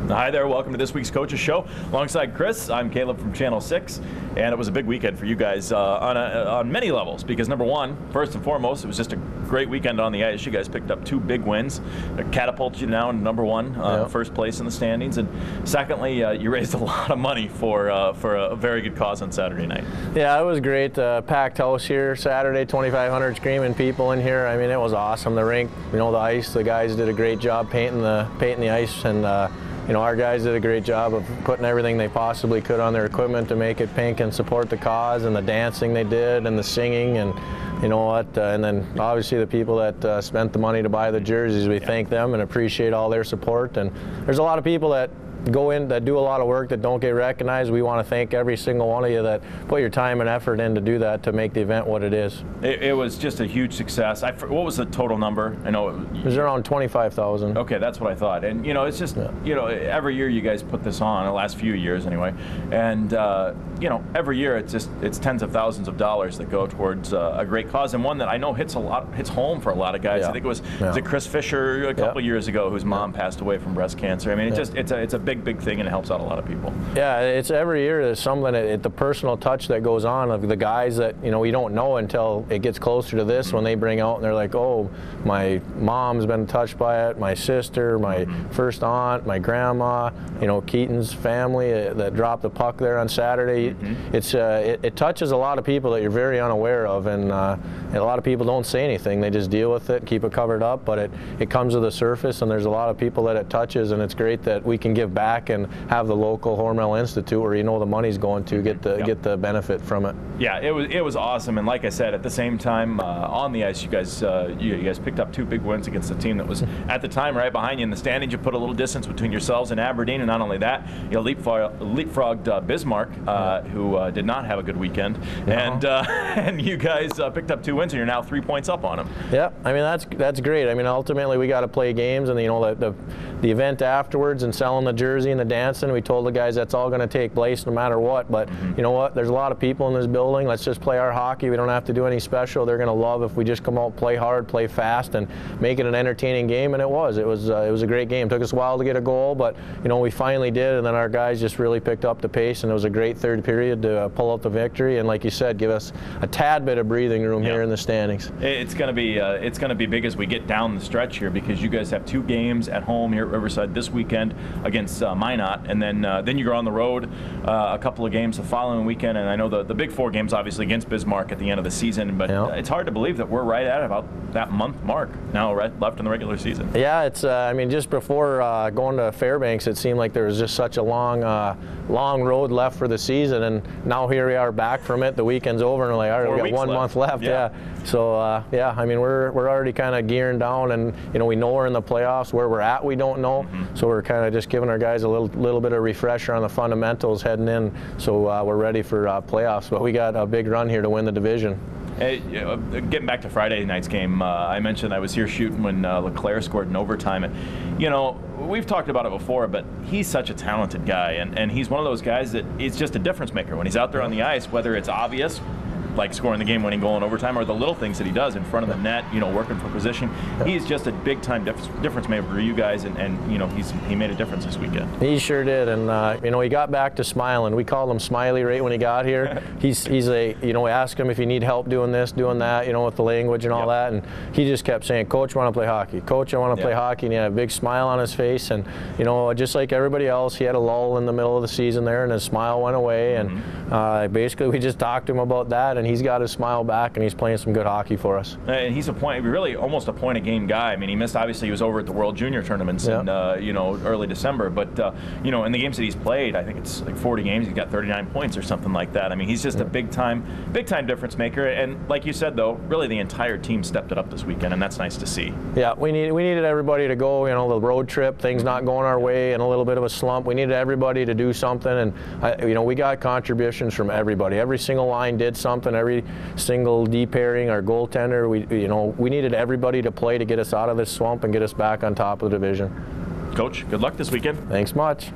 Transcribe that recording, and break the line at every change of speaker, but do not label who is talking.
Hi there, welcome to this week's Coaches Show. Alongside Chris, I'm Caleb from Channel 6, and it was a big weekend for you guys on many levels because number one, first and foremost, it was just a great weekend on the ice. You guys picked up 2 big wins that catapult you now in number one, first place in the standings, and secondly, you raised a lot of money for a very good cause on Saturday night. Yeah,
it was great. Packed house here Saturday, 2,500 screaming people in here. I mean, it was awesome. The rink, the ice, the guys did a great job painting the ice, and our guys did a great job of putting everything they possibly could on their equipment to make it pink and support the cause, and the dancing they did and the singing, and you know what, and then obviously the people that spent the money to buy the jerseys, we thank them and appreciate all their support. And there's a lot of people that go in that do a lot of work that don't get recognized. We want to thank every single one of you that put your time and effort in to do that, to make the event what it is.
It was just a huge success. What was the total number? I know
it was around 25,000.
Okay, that's what I thought. And it's just every year you guys put this on, the last few years anyway, and every year it's tens of thousands of dollars that go towards a great cause, and one that I know hits home for a lot of guys. I think it was Chris Fisher a couple years ago whose mom passed away from breast cancer. I mean, it's a big thing, and it helps out a lot of people.
Yeah, it's every year there's something, the personal touch that goes on of the guys that we don't know until it gets closer to this, when they bring out and they're like, oh, my mom's been touched by it, my sister, my first aunt, my grandma, Keaton's family that dropped the puck there on Saturday. It touches a lot of people that you're very unaware of, and a lot of people don't say anything. They just deal with it, keep it covered up, but it comes to the surface, and there's a lot of people that it touches, and it's great that we can give back and have the local Hormel Institute, where the money's going to get the benefit from it.
Yeah, it was awesome, and like I said, at the same time on the ice, you guys picked up 2 big wins against a team that was at the time right behind you in the standings. You put a little distance between yourselves and Aberdeen, and not only that, you leapfrogged Bismarck, who did not have a good weekend, and you guys picked up 2 wins, and you're now 3 points up on them.
Yeah, I mean that's great. I mean, ultimately we got to play games, and the event afterwards and selling the jersey and the dancing, we told the guys that's all going to take place no matter what. But you know what? There's a lot of people in this building. Let's just play our hockey. We don't have to do any special. They're going to love if we just come out, play hard, play fast, and make it an entertaining game. And it was a great game. It took us a while to get a goal, but we finally did. And then our guys just really picked up the pace, and it was a great third period to pull out the victory. And like you said, give us a tad bit of breathing room here in the standings.
It's going to be big as we get down the stretch here, because you guys have 2 games at home here at Riverside this weekend against Minot, and then you go on the road a couple of games the following weekend, and I know the big 4 games obviously against Bismarck at the end of the season, but it's hard to believe that we're right at about that month mark now left in the regular season.
Yeah, it's I mean, just before going to Fairbanks, it seemed like there was just such a long road left for the season, and now here we are back from it. The weekend's over, and we're like, all right, we got 1 month left. So I mean, we're already kind of gearing down, and we know we're in the playoffs. Where we're at, we don't know. So we're kind of just giving our guys a little bit of refresher on the fundamentals heading in, so we're ready for playoffs. But we got a big run here to win the division.
Hey, getting back to Friday night's game, I mentioned I was here shooting when LeClaire scored in overtime. And, we've talked about it before, but he's such a talented guy, and he's one of those guys that is just a difference maker when he's out there on the ice, whether it's obvious, like scoring the game-winning goal in overtime, or the little things that he does in front of the net, working for position. He's just a big-time difference maker for you guys, and he made a difference this weekend.
He sure did, and he got back to smiling. We called him Smiley right when he got here. He's we asked him if he need help doing this, doing that, with the language and all that, and he just kept saying, "Coach, I want to play hockey. Coach, I want to play hockey," and he had a big smile on his face, and just like everybody else, he had a lull in the middle of the season there, and his smile went away, and basically we just talked to him about that, and he's got his smile back, and he's playing some good hockey for us.
And he's really almost a point-a-game guy. I mean, he missed, obviously, he was over at the World Junior tournaments in early December, but in the games that he's played, I think it's like 40 games, he's got 39 points or something like that. I mean, he's just a big-time difference maker, and like you said, though, really the entire team stepped it up this weekend, and that's nice to see.
Yeah, we needed everybody to go, the road trip, things not going our way, and a little bit of a slump. We needed everybody to do something, and we got contributions from everybody. Every single line did something. Every single D pairing, our goaltender, we needed everybody to play to get us out of this swamp and get us back on top of the division.
Coach, good luck this weekend.
Thanks much.